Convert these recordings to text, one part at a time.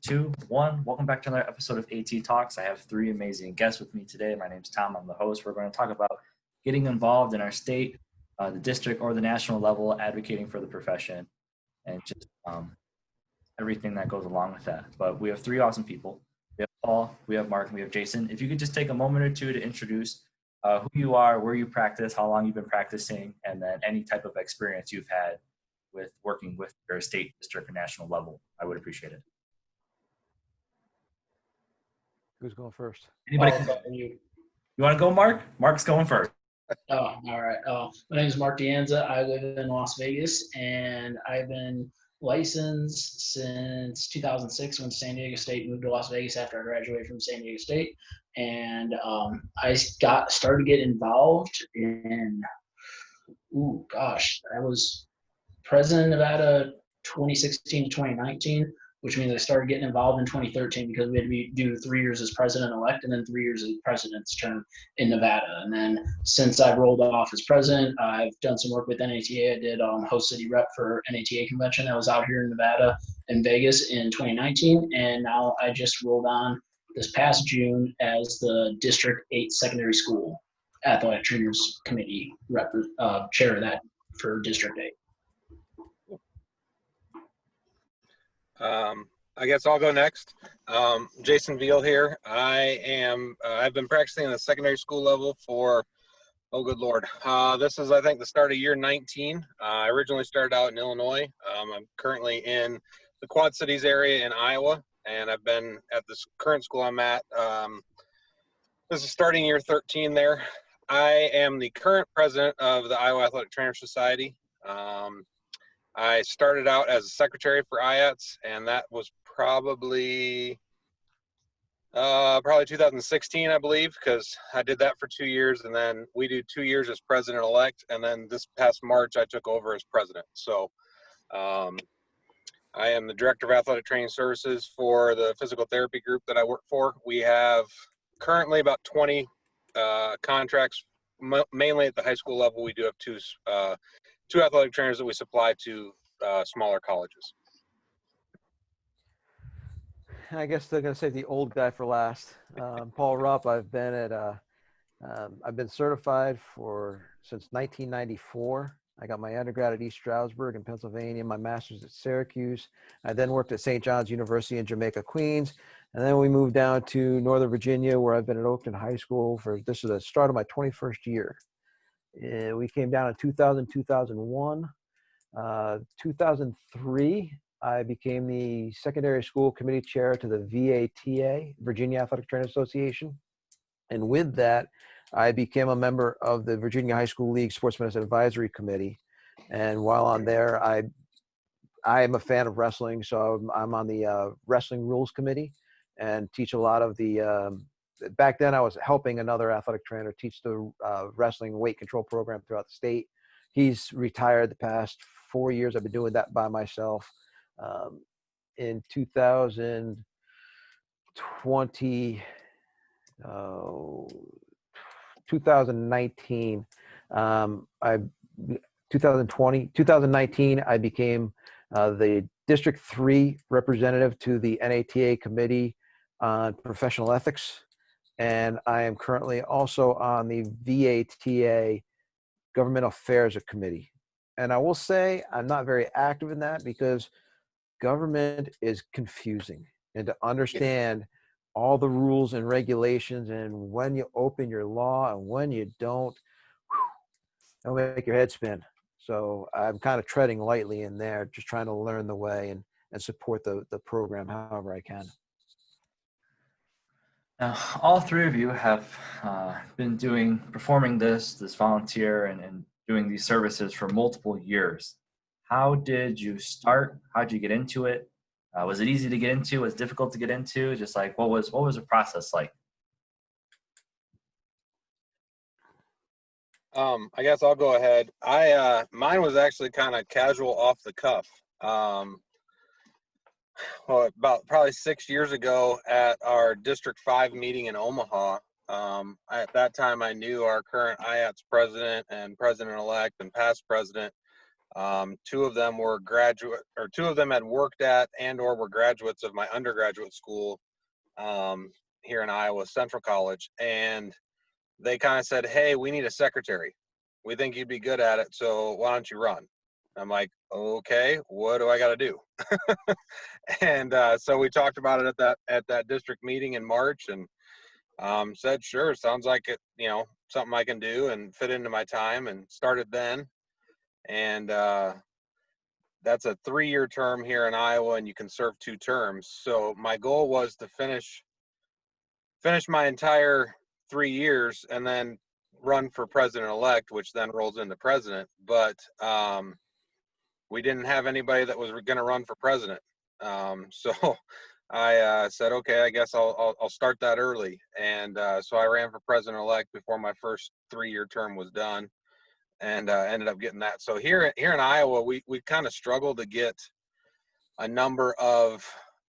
two, one. Welcome back to another episode of ATTalks. I have three amazing guests with me today. My name's Tom. I'm the host. We're going to talk about getting involved in our state, the district, or the national level, advocating for the profession, and just everything that goes along with that. But we have three awesome people. We have Paul, we have Mark, and we have Jason. If you could just take a moment or two to introduce who you are, where you practice, how long you've been practicing, and then any type of experience you've had with working with your state, district, or national level, I would appreciate it. Who's going first? Anybody? You want to go, Mark? Mark's going first. Oh, all right. My name is Mark Dianza. I live in Las Vegas, and I've been licensed since 2006 when San Diego State moved to Las Vegas after I graduated from San Diego State. And I started to get involved in, I was president of Nevada 2016 to 2019. Which means I started getting involved in 2013 because we had to do 3 years as president-elect and then 3 years as president's term in Nevada. And then since I rolled off as president, I've done some work with NATA. I did host city rep for NATA convention that was out here in Nevada and Vegas in 2019. And now I just rolled on this past June as the District 8 Secondary School Athletic Trainers Committee rep, chair of that for District 8. I guess I'll go next. Jason Veal here. I've been practicing in the secondary school level for, oh good Lord. This is, I think, the start of year 19. I originally started out in Illinois. I'm currently in the Quad Cities area in Iowa, and I've been at this current school I'm at. This is starting year 13 there. I am the current president of the Iowa Athletic Trainer Society. I started out as a secretary for IATS, and that was probably 2016, I believe, because I did that for 2 years, and then we do 2 years as president-elect, and then this past March I took over as president. So I am the director of athletic training services for the physical therapy group that I work for. We have currently about 20 contracts, mainly at the high school level. We do have two athletic trainers that we supply to smaller colleges. I guess they're going to say the old guy for last. Paul Rupp. I've been certified since 1994. I got my undergrad at East Stroudsburg in Pennsylvania, my master's at Syracuse. I then worked at St. John's University in Jamaica, Queens. And then we moved down to Northern Virginia, where I've been at Oakton High School this is the start of my 21st year. We came down in 2000, 2001. 2003, I became the secondary school committee chair to the VATA, Virginia Athletic Trainers Association. And with that, I became a member of the Virginia High School League Sports Medicine Advisory Committee. And while I'm there, I am a fan of wrestling, so I'm on the Wrestling Rules Committee and teach a lot of the back then I was helping another athletic trainer teach the wrestling weight control program throughout the state. He's retired the past 4 years. I've been doing that by myself. In 2020, 2019, I became the District 3 representative to the NATA Committee on Professional Ethics. And I am currently also on the VATA Government Affairs Committee. And I will say I'm not very active in that because government is confusing. And to understand all the rules and regulations and when you open your law and when you don't, it'll make your head spin. So I'm kind of treading lightly in there, just trying to learn the way and support the program however I can. Now, all three of you have been performing this volunteer and doing these services for multiple years. How did you start? How did you get into it? Was it easy to get into? Was it difficult to get into? Just like, what was the process like? I guess I'll go ahead. Mine was actually kind of casual off the cuff. About probably 6 years ago at our District 5 meeting in Omaha, at that time I knew our current IATS president and president-elect and past president Two of them were two of them had worked at and or were graduates of my undergraduate school here in Iowa Central College. And they kind of said, hey, we need a secretary. We think you'd be good at it, so why don't you run? I'm like, okay, what do I got to do? And so we talked about it at that district meeting in March, and said, sure, sounds like it, something I can do and fit into my time, and started then. And that's a 3-year term here in Iowa, and you can serve 2 terms. So my goal was to finish my entire 3 years and then run for president-elect, which then rolls into president. But we didn't have anybody that was going to run for president. So I said, okay, I guess I'll start that early. And so I ran for president-elect before my first 3-year term was done, and ended up getting that. So here in Iowa, we kind of struggle to get a number of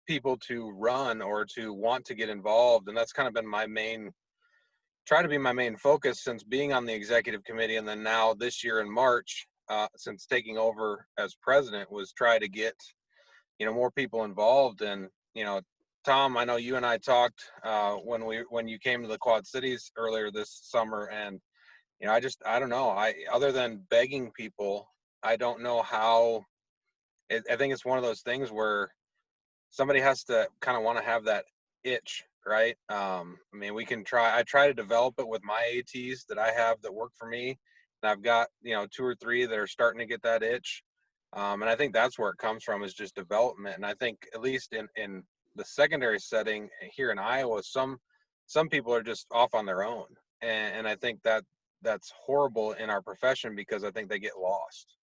people to run or to want to get involved. And that's kind of been my main focus since being on the executive committee. And then now this year in March, since taking over as president, was try to get, more people involved. And, Tom, I know you and I talked when you came to the Quad Cities earlier this summer, and I don't know. Other than begging people, I don't know how. I think it's one of those things where somebody has to kind of want to have that itch, right? I mean, I try to develop it with my ATs that I have that work for me. And I've got, 2 or 3 that are starting to get that itch. And I think that's where it comes from, is just development. And I think at least in the secondary setting here in Iowa, some people are just off on their own. And I think that's horrible in our profession, because I think they get lost.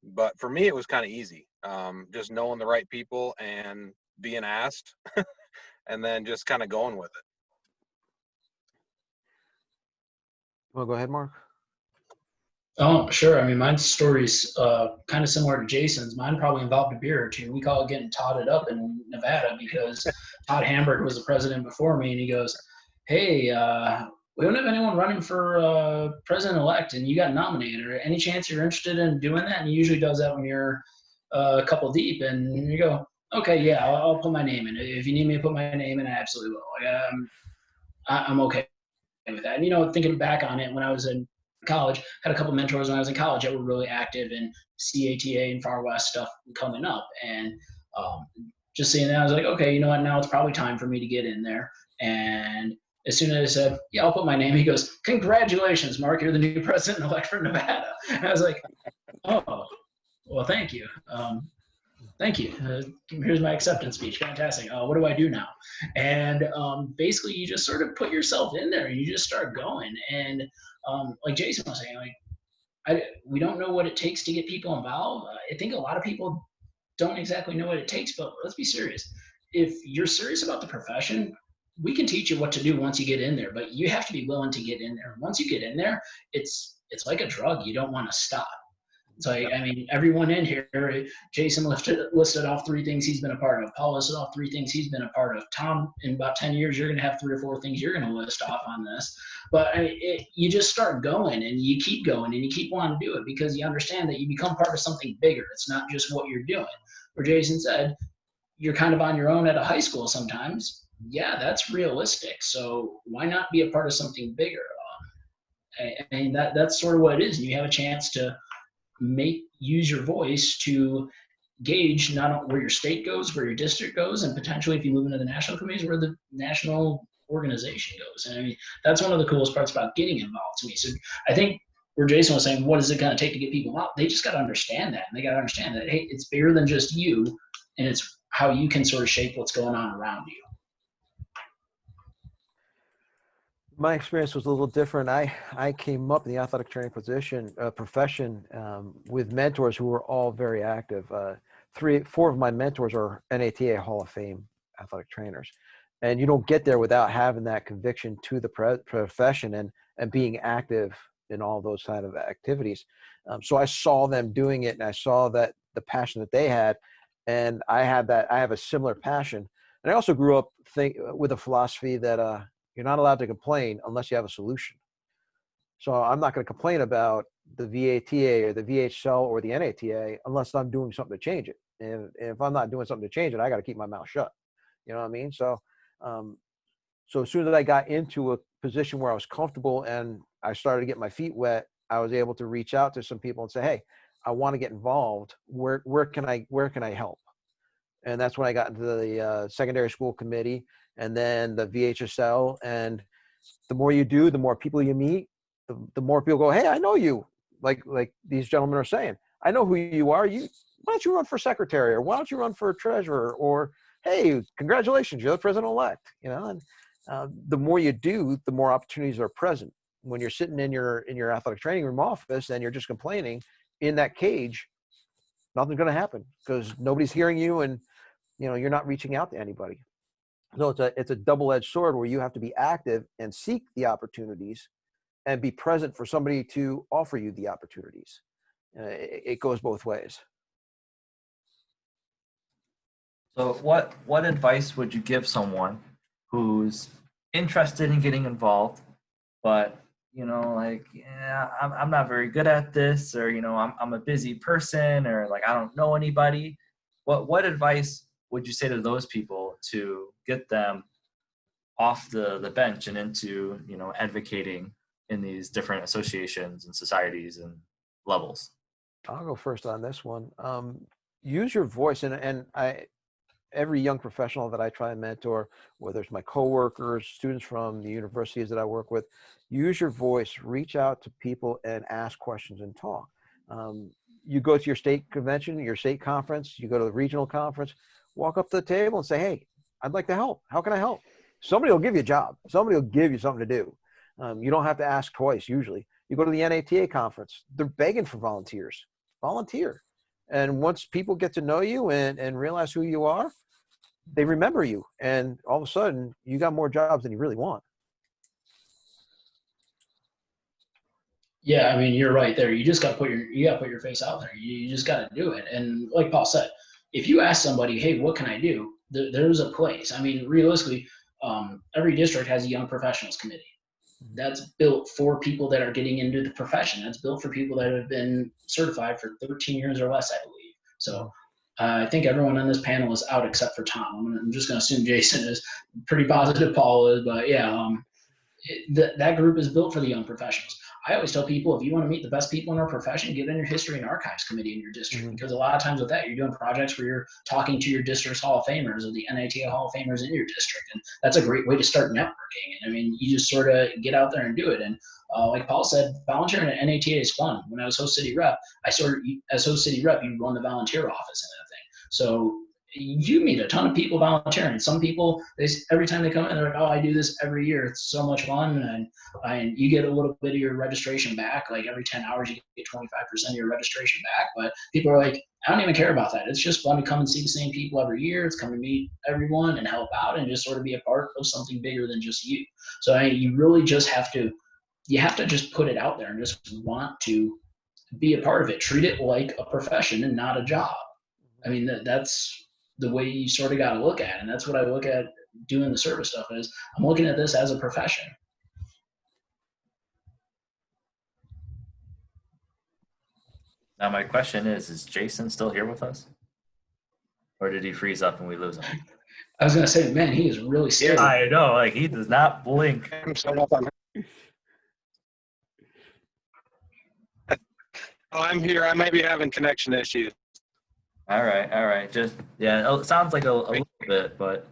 But for me, it was kind of easy. Just knowing the right people and being asked and then just kind of going with it. Well, go ahead, Mark. Oh, sure. I mean, my story's kind of similar to Jason's. Mine probably involved a beer or two. We call it getting totted up in Nevada, because Todd Hamburg was the president before me, and he goes, hey, we don't have anyone running for president-elect, and you got nominated. Or any chance you're interested in doing that? And he usually does that when you're a couple deep, and you go, okay, yeah, I'll put my name in. If you need me to put my name in, I absolutely will. I'm okay with that. And, thinking back on it, when I was in college, had a couple mentors when I was in college that were really active in CATA and Far West stuff coming up. And just seeing that, I was like, okay, you know what? Now it's probably time for me to get in there. And as soon as I said, yeah, I'll put my name, he goes, congratulations, Mark, you're the new president-elect for Nevada. And I was like, oh, well, thank you. Thank you. Here's my acceptance speech. Fantastic. What do I do now? And basically, you just sort of put yourself in there and you just start going. And like Jason was saying, we don't know what it takes to get people involved. I think a lot of people don't exactly know what it takes, but let's be serious. If you're serious about the profession, we can teach you what to do once you get in there, but you have to be willing to get in there. Once you get in there, it's like a drug. You don't want to stop. So, I mean, everyone in here, Jason listed off 3 things he's been a part of. Paul listed off 3 things he's been a part of. Tom, in about 10 years, you're going to have 3 or 4 things you're going to list off on this. But you just start going, and you keep going, and you keep wanting to do it, because you understand that you become part of something bigger. It's not just what you're doing. Where Jason said, you're kind of on your own at a high school sometimes. Yeah, that's realistic. So why not be a part of something bigger? And that's sort of what it is. And you have a chance to use your voice to gauge not only where your state goes, where your district goes, and potentially if you move into the national committees, where the national organization goes. And I mean, that's one of the coolest parts about getting involved to me. So I think where Jason was saying, what is it going to take to get people out? They just got to understand that. And they got to understand that, hey, it's bigger than just you, and it's how you can sort of shape what's going on around you. My experience was a little different. I came up in the athletic training profession with mentors who were all very active. 4 of my mentors are NATA Hall of Fame athletic trainers. And you don't get there without having that conviction to the profession and being active in all those kind of activities. So I saw them doing it, and I saw that the passion that they had, and I have a similar passion. And I also grew up with a philosophy that you're not allowed to complain unless you have a solution. So I'm not going to complain about the VATA or the VHL or the NATA unless I'm doing something to change it. And if I'm not doing something to change it, I got to keep my mouth shut. You know what I mean? So, so as soon as I got into a position where I was comfortable and I started to get my feet wet, I was able to reach out to some people and say, "Hey, I want to get involved. Where can I help?" And that's when I got into the secondary school committee and then the VHSL. And the more you do, the more people you meet, the more people go, "Hey, I know you." Like these gentlemen are saying, "I know who you are. Why don't you run for secretary, or why don't you run for treasurer, or hey, congratulations, you're the president-elect." You know, and the more you do, the more opportunities are present. When you're sitting in your athletic training room office and you're just complaining in that cage, nothing's going to happen because nobody's hearing you, and you're not reaching out to anybody. So it's a double-edged sword where you have to be active and seek the opportunities and be present for somebody to offer you the opportunities. It goes both ways. So what advice would you give someone who's interested in getting involved, but like, yeah, I'm not very good at this, or I'm a busy person, or like I don't know anybody. What advice would you say to those people to get them off the bench and into advocating in these different associations and societies and levels? I'll go first on this one. Use your voice, and every young professional that I try and mentor, whether it's my coworkers, students from the universities that I work with, use your voice, reach out to people and ask questions and talk. You go to your state convention, your state conference, you go to the regional conference, walk up to the table and say, "Hey, I'd like to help. How can I help?" Somebody will give you a job. Somebody will give you something to do. You don't have to ask twice usually. You go to the NATA conference, they're begging for volunteers. Volunteer. And once people get to know you and realize who you are, they remember you. And all of a sudden, you got more jobs than you really want. Yeah, I mean, you're right there. You just got to put your face out there. You just got to do it. And like Paul said, if you ask somebody, "Hey, what can I do?" There's a place. I mean, realistically, every district has a young professionals committee. That's built for people that are getting into the profession. That's built for people that have been certified for 13 years or less, I believe. So I think everyone on this panel is out except for Tom. I'm just going to assume Jason is pretty positive Paul is, but yeah, that group is built for the young professionals. I always tell people, if you want to meet the best people in our profession, get in your history and archives committee in your district, because a lot of times with that, you're doing projects where you're talking to your district's Hall of Famers or the NATA Hall of Famers in your district. And that's a great way to start networking. And I mean, you just sort of get out there and do it. And like Paul said, volunteering at NATA is fun. When I was host city rep, as host city rep, you run the volunteer office in that thing. So you meet a ton of people volunteering. Some people, every time they come in, they're like, "Oh, I do this every year. It's so much fun." And you get a little bit of your registration back. Like every 10 hours, you get 25% of your registration back. But people are like, "I don't even care about that. It's just fun to come and see the same people every year. It's come to meet everyone and help out and just sort of be a part of something bigger than just you." So you really just have to just put it out there and just want to be a part of it. Treat it like a profession and not a job. I mean, that's the way you sort of got to look at it. And that's what I look at doing the service stuff is I'm looking at this as a profession. Now my question is Jason still here with us? Or did he freeze up and we lose him? I was going to say, man, he is really still. Yeah, I know, like he does not blink. I'm here. I might be having connection issues. All right. Just, yeah, it sounds like a little bit, but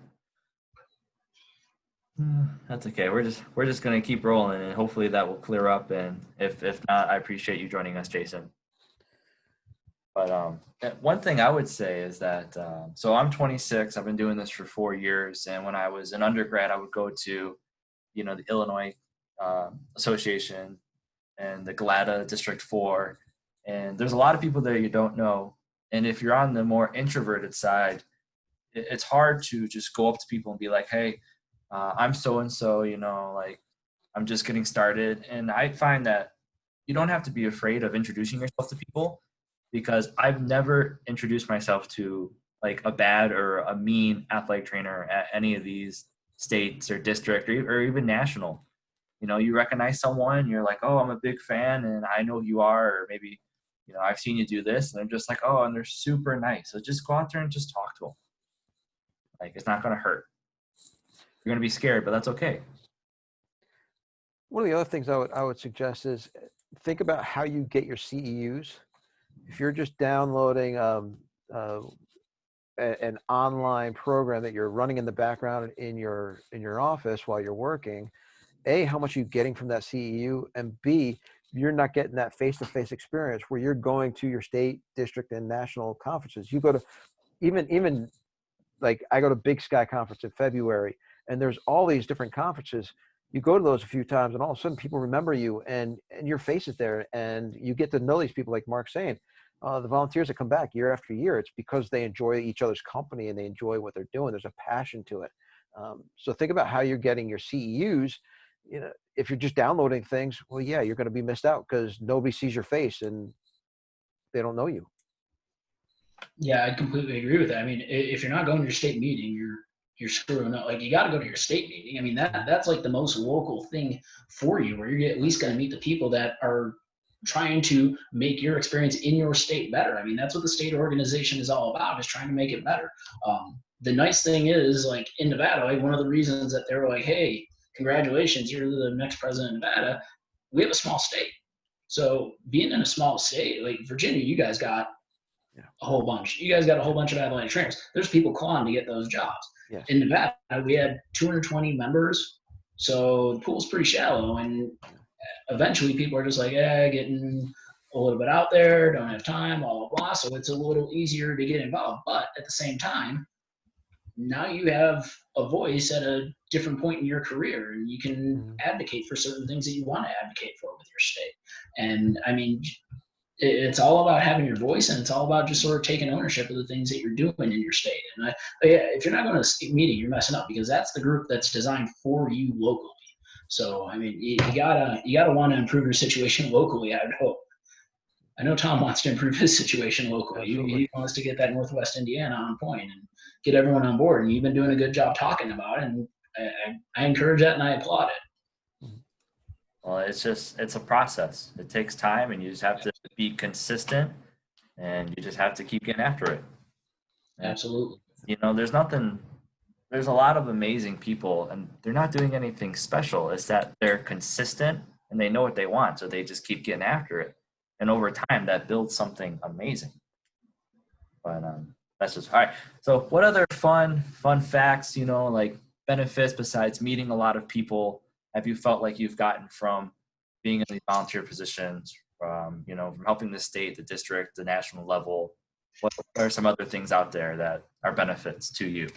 that's okay. We're just gonna keep rolling, and hopefully that will clear up. And if not, I appreciate you joining us, Jason. But one thing I would say is that so I'm 26. I've been doing this for 4 years, and when I was an undergrad, I would go to the Illinois Association and the GLADA District 4, and there's a lot of people there you don't know. And if you're on the more introverted side, it's hard to just go up to people and be like, "Hey, I'm so-and-so, like I'm just getting started." And I find that you don't have to be afraid of introducing yourself to people, because I've never introduced myself to like a bad or a mean athletic trainer at any of these states or district or even national. you recognize someone, you're like, oh, I'm a big fan and I know who you are, or maybe, I've seen you do this, and they're just like, oh, and they're super nice. So just go out there and just talk to them. Like, it's not going to hurt. You're going to be scared, but that's okay. One of the other things I would suggest is think about how you get your CEUs. If you're just downloading an online program that you're running in the background in your office while you're working, A, how much are you getting from that CEU, and B, you're not getting that face-to-face experience where you're going to your state, district, and national conferences. You go to even like I go to Big Sky Conference in February, and there's all these different conferences. You go to those a few times, and all of a sudden people remember you, and your face is there, and you get to know these people, like Mark's saying. The volunteers that come back year after year, it's because they enjoy each other's company and they enjoy what they're doing. There's a passion to it. So think about how you're getting your CEUs. If you're just downloading things, well, yeah, you're going to be missed out because nobody sees your face and they don't know you. Yeah, I completely agree with that. I mean, if you're not going to your state meeting, you're screwing up. Like, you got to go to your state meeting. I mean, that's like the most local thing for you, where you're at least going to meet the people that are trying to make your experience in your state better. I mean, that's what the state organization is all about, is trying to make it better. The nice thing is, like, in Nevada, like, one of the reasons that they were like, hey, congratulations, you're the next president of Nevada, we have a small state. So being in a small state, like Virginia, you guys got a whole bunch. You guys got a whole bunch of athletic trainers. There's people clawing to get those jobs. Yes. In Nevada, we had 220 members, so the pool's pretty shallow, and eventually people are just like, getting a little bit out there, don't have time, blah, blah, blah. So it's a little easier to get involved. But at the same time, now you have a voice at a different point in your career, and you can advocate for certain things that you want to advocate for with your state. And I mean, it's all about having your voice, and it's all about just sort of taking ownership of the things that you're doing in your state. And if you're not going to a state meeting, you're messing up, because that's the group that's designed for you locally. So, I mean, you gotta want to improve your situation locally, I would hope. I know Tom wants to improve his situation locally. He wants to get that Northwest Indiana on point and get everyone on board. And you've been doing a good job talking about it, and I encourage that and I applaud it. Well, it's a process. It takes time, and you just have to be consistent, and you just have to keep getting after it. And, absolutely. There's a lot of amazing people, and they're not doing anything special. It's that they're consistent and they know what they want, so they just keep getting after it. And over time, that builds something amazing. But that's just all right. So what other fun facts, like benefits besides meeting a lot of people, have you felt like you've gotten from being in these volunteer positions, from helping the state, the district, the national level? What are some other things out there that are benefits to you?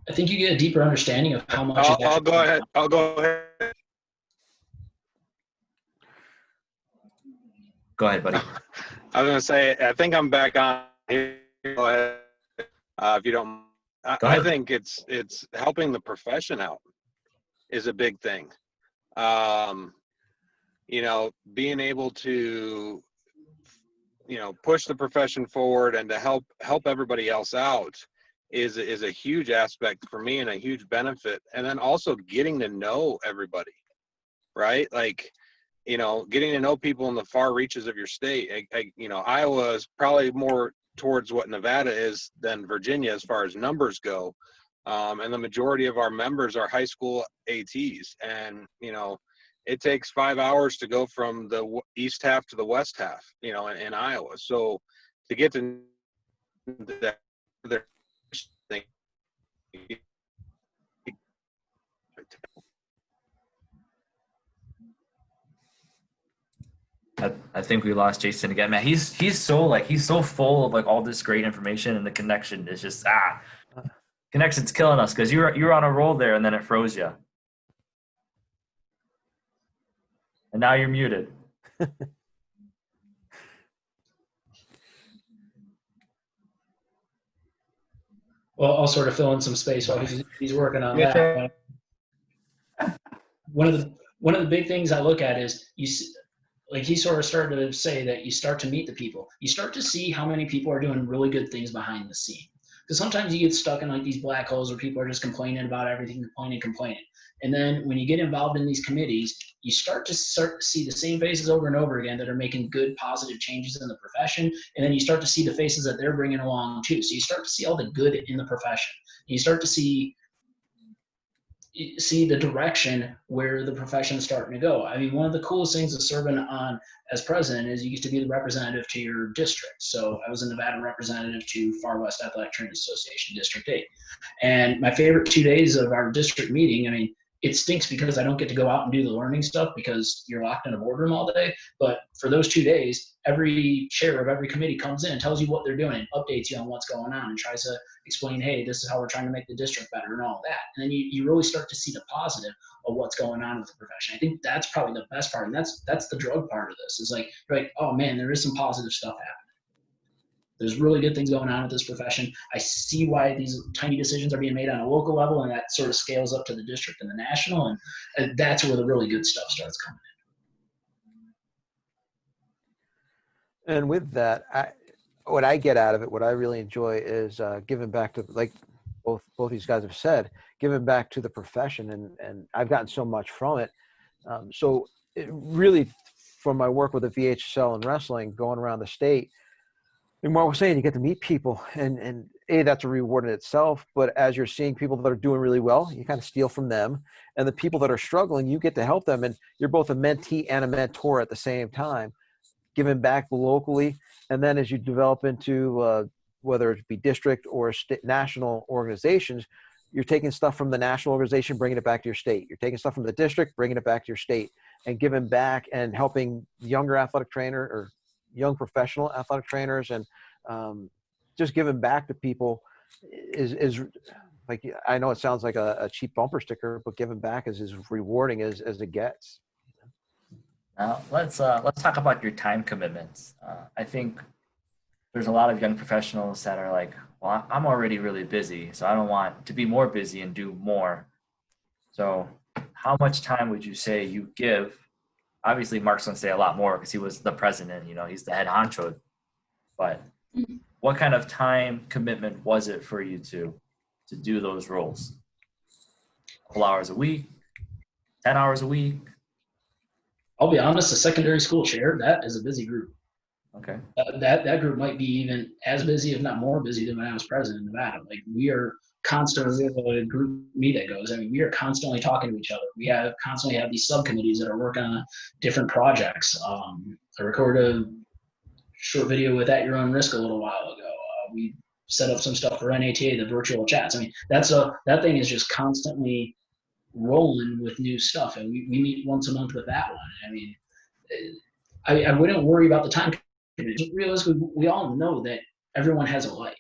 I think you get a deeper understanding of how much. I'll go ahead. Go ahead, buddy. I was going to say, I think I'm back on here. Go ahead. If you don't, I think it's helping the profession out is a big thing. Being able to, push the profession forward and to help everybody else out is a huge aspect for me and a huge benefit. And then also getting to know everybody, right? Like, getting to know people in the far reaches of your state. Iowa is probably more towards what Nevada is than Virginia as far as numbers go. And the majority of our members are high school ATs. And, it takes 5 hours to go from the east half to the west half, in Iowa. So to get to that thing, I think we lost Jason again, man. He's so full of like all this great information, and the connection is just connection's killing us, because you were on a roll there and then it froze you, and now you're muted. Well, I'll sort of fill in some space while he's working on that. One of the big things I look at is like he sort of started to say that you start to meet the people. You start to see how many people are doing really good things behind the scene. Because sometimes you get stuck in like these black holes where people are just complaining about everything, complaining. And then when you get involved in these committees, you start to see the same faces over and over again that are making good, positive changes in the profession. And then you start to see the faces that they're bringing along too. So you start to see all the good in the profession. You start to see the direction where the profession is starting to go. I mean, one of the coolest things of serving on as president is you get to be the representative to your district. So I was a Nevada representative to Far West Athletic Training Association, District 8. And my favorite 2 days of our district meeting, I mean, it stinks because I don't get to go out and do the learning stuff because you're locked in a boardroom all day. But for those 2 days, every chair of every committee comes in and tells you what they're doing and updates you on what's going on and tries to explain, hey, this is how we're trying to make the district better and all that. And then you really start to see the positive of what's going on with the profession. I think that's probably the best part. And that's the drug part of this is like, you're like, oh man, there is some positive stuff happening. There's really good things going on with this profession. I see why these tiny decisions are being made on a local level, and that sort of scales up to the district and the national, and that's where the really good stuff starts coming in. And with that, what I get out of it, what I really enjoy is giving back to, like both these guys have said, giving back to the profession, and I've gotten so much from it. So it really, from my work with the VHSL and wrestling, going around the state, like Mark was saying, you get to meet people, and that's a reward in itself. But as you're seeing people that are doing really well, you kind of steal from them, and the people that are struggling, you get to help them, and you're both a mentee and a mentor at the same time, giving back locally. And then as you develop into whether it be district or national organizations, you're taking stuff from the national organization, bringing it back to your state. You're taking stuff from the district, bringing it back to your state, and giving back and helping younger athletic trainer or young professional athletic trainers, and just giving back to people is like, I know it sounds like a cheap bumper sticker, but giving back is as rewarding as it gets. Now let's talk about your time commitments. I think there's a lot of young professionals that are like, well, I'm already really busy, so I don't want to be more busy and do more. So how much time would you say you give? Obviously, Mark's going to say a lot more because he was the president, he's the head honcho. But what kind of time commitment was it for you to do those roles? A couple hours a week, 10 hours a week? I'll be honest, the secondary school chair, that is a busy group. Okay. That group might be even as busy, if not more busy, than when I was president of Nevada. Like, we are constantly, we have a group meet that goes, I mean, we are constantly talking to each other. We constantly have these subcommittees that are working on different projects. I recorded a short video with At Your Own Risk a little while ago. We set up some stuff for NATA, the virtual chats. I mean, that thing is just constantly rolling with new stuff, and we meet once a month with that one. I mean, I wouldn't worry about the time. Realistically, we all know that everyone has a life.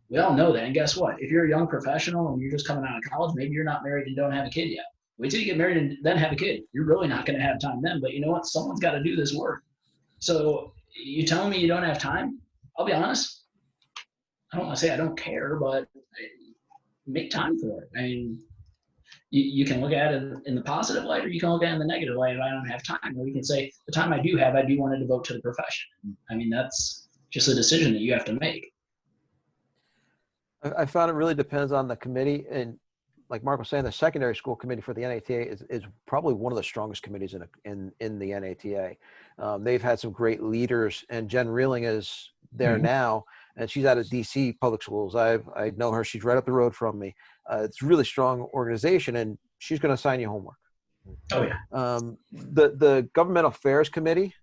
We all know that, and guess what? If you're a young professional and you're just coming out of college, maybe you're not married and don't have a kid yet. Wait till you get married and then have a kid. You're really not going to have time then, but you know what? Someone's got to do this work. So you telling me you don't have time? I'll be honest. I don't want to say I don't care, but make time for it. I mean, you can look at it in the positive light, or you can look at it in the negative light. If I don't have time, or you can say the time I do have, I do want to devote to the profession. I mean, that's just a decision that you have to make. I found it really depends on the committee, and like Mark was saying, the secondary school committee for the NATA is probably one of the strongest committees in the NATA. They've had some great leaders, and Jen Reeling is there now, and she's out of DC public schools. I know her; she's right up the road from me. It's a really strong organization, and she's going to assign you homework. Oh yeah. The government affairs committee,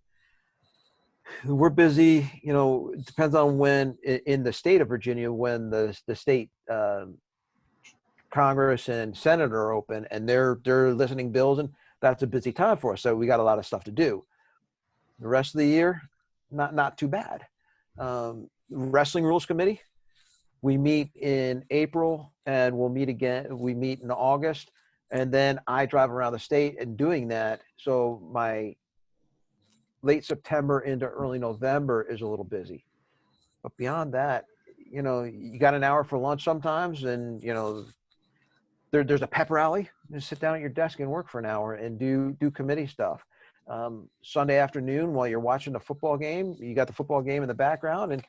we're busy. It depends on when in the state of Virginia, when the state Congress and Senate are open, and they're listening bills, and that's a busy time for us. So we got a lot of stuff to do. The rest of the year, not too bad. Wrestling Rules Committee, we meet in April, and we'll meet again. We meet in August, and then I drive around the state and doing that. So my late September into early November is a little busy. But beyond that, you got an hour for lunch sometimes, and there's a pep rally. Just sit down at your desk and work for an hour and do committee stuff. Sunday afternoon, while you're watching the football game, you got the football game in the background, and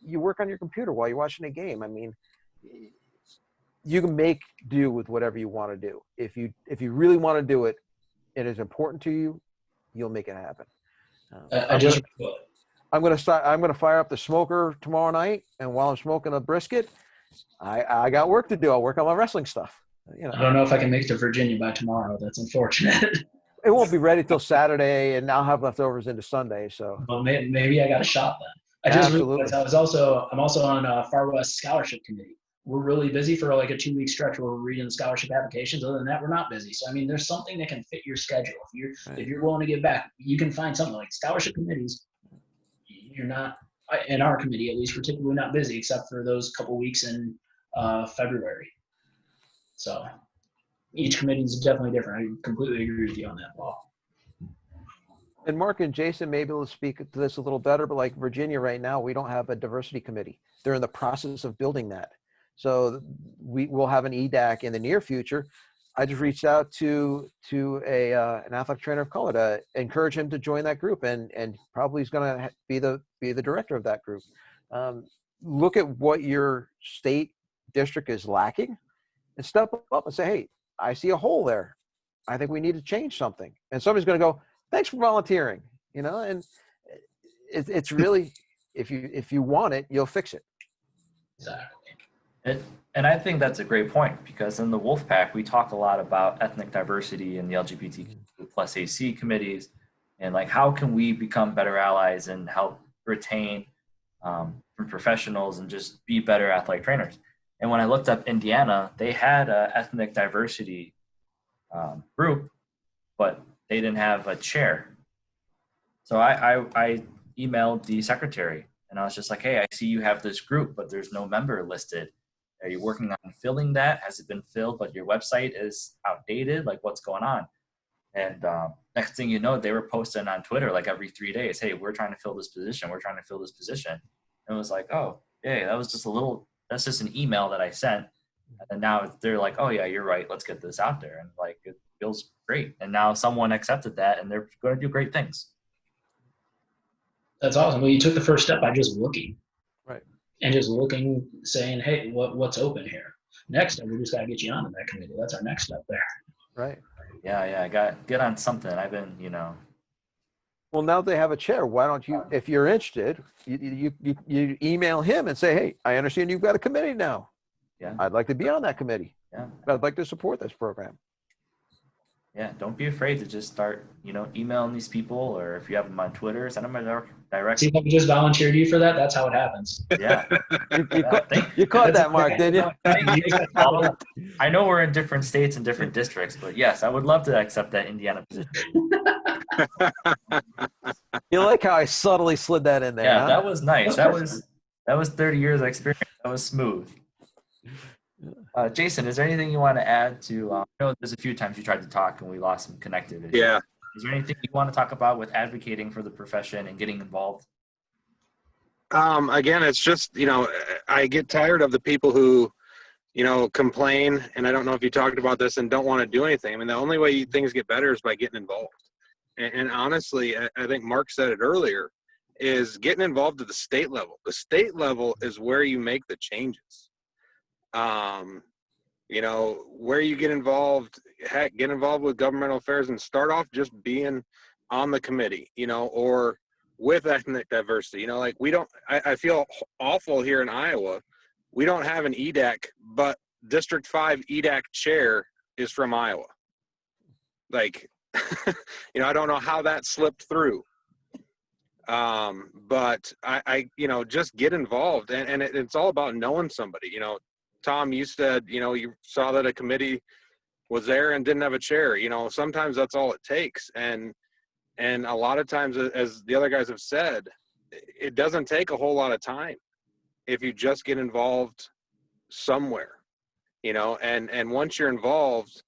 you work on your computer while you're watching a game. I mean, you can make do with whatever you want to do. If you really want to do it, it is important to you, you'll make it happen. I'm gonna fire up the smoker tomorrow night, and while I'm smoking a brisket, I got work to do. I'll work on my wrestling stuff. You know, I don't know if I can make it to Virginia by tomorrow. That's unfortunate. it won't be ready till Saturday, and I'll have leftovers into Sunday. So, But maybe I got a shot then. I just absolutely. realized I'm also on a Far West Scholarship Committee. We're really busy for like a 2-week stretch where we're reading scholarship applications. Other than that, we're not busy. So I mean, there's something that can fit your schedule. If you're willing to give back, you can find something like scholarship committees. You're not, in our committee at least, we're typically not busy except for those couple weeks in February. So each committee is definitely different. I completely agree with you on that, Paul. And Mark and Jason may be able to speak to this a little better, but like Virginia right now, we don't have a diversity committee. They're in the process of building that. So we will have an EDAC in the near future. I just reached out to an athletic trainer of color to encourage him to join that group, and probably he's going to be the director of that group. Look at what your state district is lacking, and step up and say, "Hey, I see a hole there. I think we need to change something." And somebody's going to go, "Thanks for volunteering," you know. And it's really, if you want it, you'll fix it. Exactly. And I think that's a great point, because in the Wolfpack, we talk a lot about ethnic diversity and the LGBTQ plus AC committees, and like how can we become better allies and help retain professionals and just be better athletic trainers. And when I looked up Indiana, they had an ethnic diversity group, but they didn't have a chair. So I emailed the secretary, and I was just like, "Hey, I see you have this group, but there's no member listed. Are you working on filling that? Has it been filled, but your website is outdated? Like, what's going on?" And next thing you know, they were posting on Twitter like every 3 days, "Hey, we're trying to fill this position. We're trying to fill this position." And it was like, "Oh, yeah, that's just an email that I sent." And now they're like, "Oh yeah, you're right. Let's get this out there." And like, it feels great. And now someone accepted that, and they're going to do great things. That's awesome. Well, you took the first step by just looking. Right. And just looking, saying, "Hey, what's open here?" Next step, we just got to get you onto that committee. That's our next step there. Right. Yeah, I got get on something. I've been, Well, now they have a chair. Why don't you, if you're interested, you email him and say, "Hey, I understand you've got a committee now. Yeah. I'd like to be on that committee. Yeah. I'd like to support this program." Yeah, don't be afraid to just start, emailing these people, or if you have them on Twitter, send them a direct. See, if I just volunteered you for that, that's how it happens. Yeah. You caught that, Mark, didn't you? I know we're in different states and different districts, but yes, I would love to accept that Indiana position. You like how I subtly slid that in there? Yeah, huh? that was nice. That was 30 years of experience. That was smooth. Jason, is there anything you want to add to? I know there's a few times you tried to talk and we lost some connectivity. Yeah. Is there anything you want to talk about with advocating for the profession and getting involved? Again, it's just, I get tired of the people who, complain, and I don't know if you talked about this, and don't want to do anything. I mean, the only way things get better is by getting involved. And honestly, I think Mark said it earlier, is getting involved at the state level. The state level is where you make the changes. Where you get involved, get involved with governmental affairs and start off just being on the committee, or with ethnic diversity. I feel awful here in Iowa. We don't have an EDAC, but District 5 EDAC chair is from Iowa. Like, I don't know how that slipped through. But I just get involved, and it's all about knowing somebody. Tom, you said, you saw that a committee was there and didn't have a chair. Sometimes that's all it takes. And a lot of times, as the other guys have said, it doesn't take a whole lot of time if you just get involved somewhere, and once you're involved,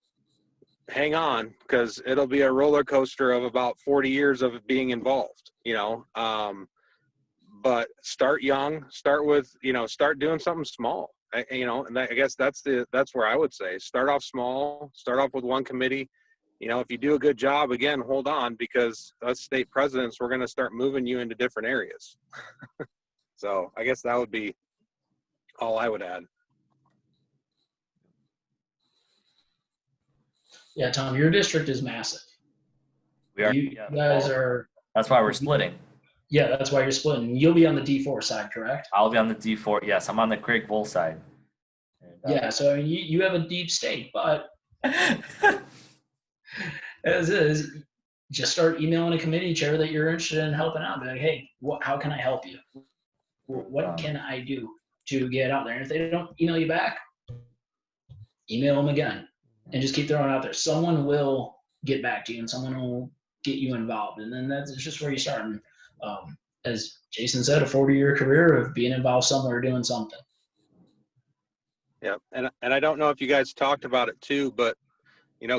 hang on, because it'll be a roller coaster of about 40 years of being involved, but start young, start doing something small. And I guess that's where I would say start off small, start off with one committee. If you do a good job, again, hold on, because us state presidents, we're going to start moving you into different areas. So I guess that would be all I would add. Yeah, Tom, your district is massive. We are. You Yeah. guys Well, are. that's why we're splitting. Yeah, that's why you're splitting. You'll be on the D4 side, correct? I'll be on the D4. Yes, I'm on the Craig Bull side. Yeah, so I mean, you have a deep state, but And, as is, just start emailing a committee chair that you're interested in helping out. Be like, hey, how can I help you? What can I do to get out there? And if they don't email you back, email them again, and just keep throwing it out there. Someone will get back to you, and someone will get you involved, and then that's just where you start. And as Jason said, a 40-year career of being involved somewhere, doing something. Yeah, and I don't know if you guys talked about it too, but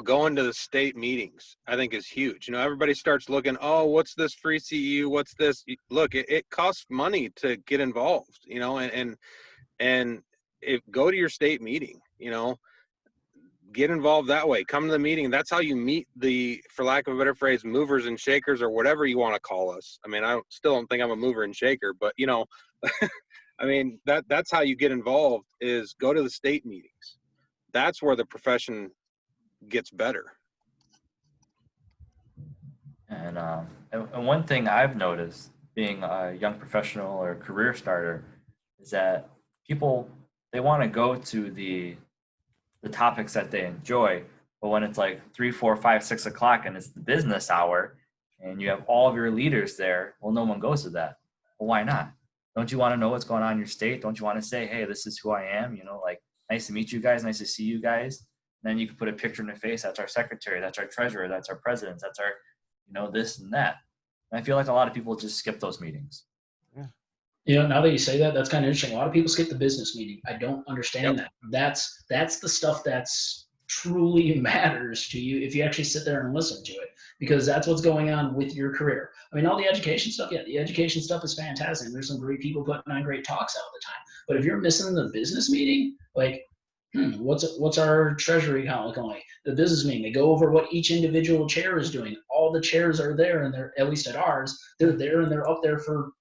going to the state meetings, I think is huge. Everybody starts looking, oh, what's this free CEU? What's this? Look, it costs money to get involved, and if go to your state meeting, get involved that way. Come to the meeting. That's how you meet the, for lack of a better phrase, movers and shakers or whatever you want to call us. I mean, still don't think I'm a mover and shaker, but I mean, that's how you get involved is go to the state meetings. That's where the profession gets better. and one thing I've noticed being a young professional or career starter is that people, they want to go to the topics that they enjoy, but when it's like 3, 4, 5, 6 o'clock and it's the business hour and you have all of your leaders there, well, no one goes to that. Well, why not? Don't you want to know what's going on in your state? Don't you want to say, hey, this is who I am? Like, nice to meet you guys, nice to see you guys. And then you can put a picture in their face. That's our secretary, that's our treasurer, that's our president, that's our this and that. And I feel like a lot of people just skip those meetings. Now that you say that, that's kind of interesting. A lot of people skip the business meeting. I don't understand that. That's the stuff that's truly matters to you if you actually sit there and listen to it, because that's what's going on with your career. I mean, all the education stuff, the education stuff is fantastic. There's some great people putting on great talks all the time. But if you're missing the business meeting, like, what's our treasury account looking like? The business meeting, they go over what each individual chair is doing. All the chairs are there, and they're, at least at ours, they're there and they're up there for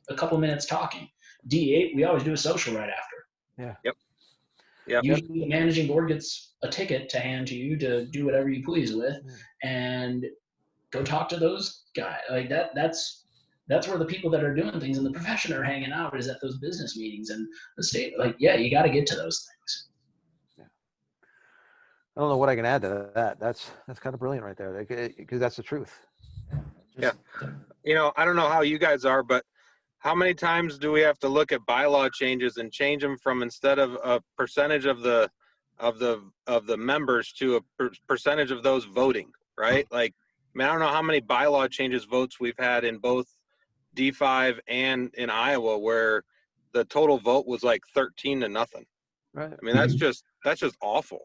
a couple minutes talking. D8, we always do a social right after. Yeah. Yep. Usually the managing board gets a ticket to hand to you to do whatever you please with, and go talk to those guys. Like that's where the people that are doing things in the profession are hanging out, is at those business meetings and the state. Like, yeah, you got to get to those things. I don't know what I can add to that. That's kind of brilliant right there, because that's the truth. Yeah. I don't know how you guys are, but how many times do we have to look at bylaw changes and change them from, instead of a percentage of the members to a percentage of those voting, right? Like, I mean, I don't know how many bylaw changes votes we've had in both D5 and in Iowa where the total vote was like 13-0. Right. I mean, that's just awful.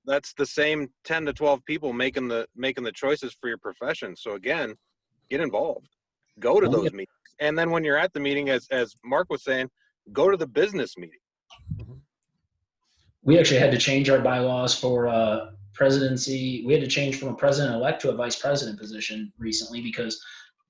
That's the same 10 to 12 people making the choices for your profession. So again, get involved, go to those meetings. And then when you're at the meeting, as Mark was saying, go to the business meeting. We actually had to change our bylaws for presidency. We had to change from a president-elect to a vice president position recently, because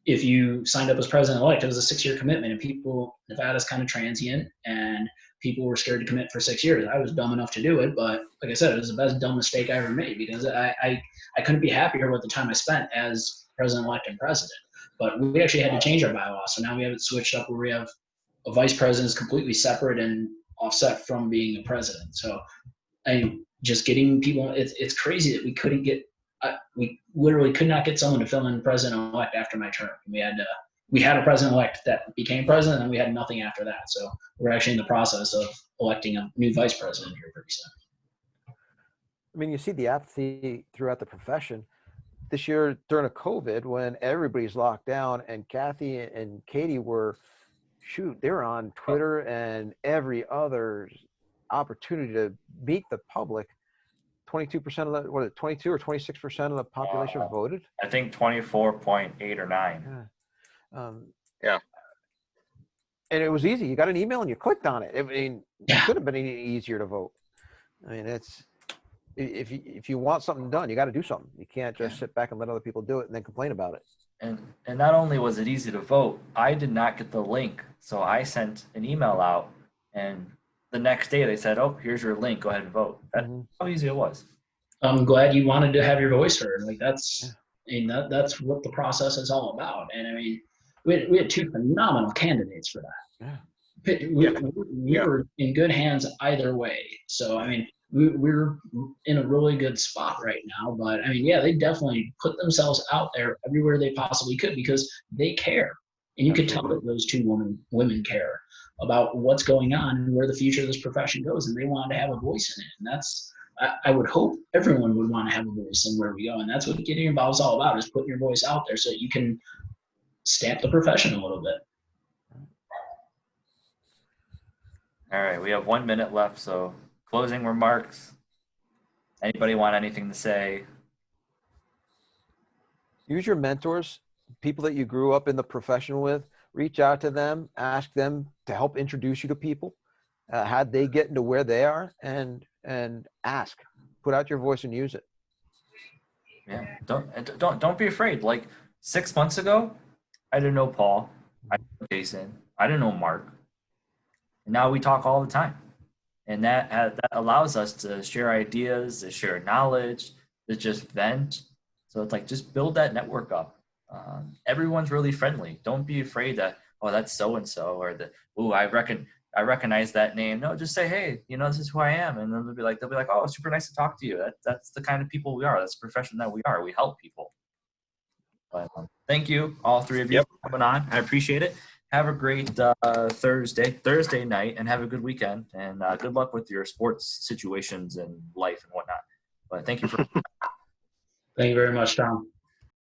if you signed up as president-elect, it was a 6-year commitment, and Nevada's kind of transient, and people were scared to commit for 6 years. I was dumb enough to do it, but like I said, it was the best dumb mistake I ever made, because I couldn't be happier with the time I spent as president-elect and president. But we actually had to change our bylaws, so now we have it switched up where we have a vice president is completely separate and offset from being a president. So just getting people, it's crazy that we couldn't get, we literally could not get someone to fill in president-elect after my term. We had a president-elect that became president, and we had nothing after that. So we're actually in the process of electing a new vice president here pretty soon. I mean, you see the apathy throughout the profession. This year during a COVID, when everybody's locked down, and Kathy and Katie were on Twitter and every other opportunity to meet the public. 22% of the 22 or 26% of the population voted. I think 24.8 or 9. Yeah. And it was easy. You got an email and you clicked on it. I mean, it could have been any easier to vote. I mean, if you want something done, you got to do something. You can't just sit back and let other people do it and then complain about it. And not only was it easy to vote, I did not get the link. So I sent an email out, and the next day they said, oh, here's your link. Go ahead and vote. That's how easy it was. I'm glad you wanted to have your voice heard. Like Yeah. that's what the process is all about. And I mean, we had two phenomenal candidates for that. Yeah. We, Yeah. we were in good hands either way. So I mean, we're in a really good spot right now. But I mean, yeah, they definitely put themselves out there everywhere they possibly could because they care, and you could tell that those two women care about what's going on and where the future of this profession goes, and they wanted to have a voice in it. And that's I would hope everyone would want to have a voice in where we go, and that's what getting involved is all about: is putting your voice out there so that you can stamp the profession a little bit. All right, we have 1 minute left, so closing remarks. Anybody want anything to say? Use your mentors, people that you grew up in the profession with. Reach out to them, ask them to help introduce you to people. How'd they get into where they are, and ask. Put out your voice and use it. Yeah, don't be afraid. Like 6 months ago, I didn't know Paul, I didn't know Jason, I didn't know Mark, and now we talk all the time, and that allows us to share ideas, to share knowledge, to just vent. So it's like just build that network up. Everyone's really friendly. Don't be afraid that, oh, that's so and so, or that, oh, I recognize that name. No, just say, hey, this is who I am, and then they'll be like, oh, super nice to talk to you. That's the kind of people we are. That's the profession that we are. We help people. But thank you, all three of you, Yep. for coming on. I appreciate it. Have a great Thursday night, and have a good weekend. And good luck with your sports situations and life and whatnot. But thank you for. Thank you very much, Tom.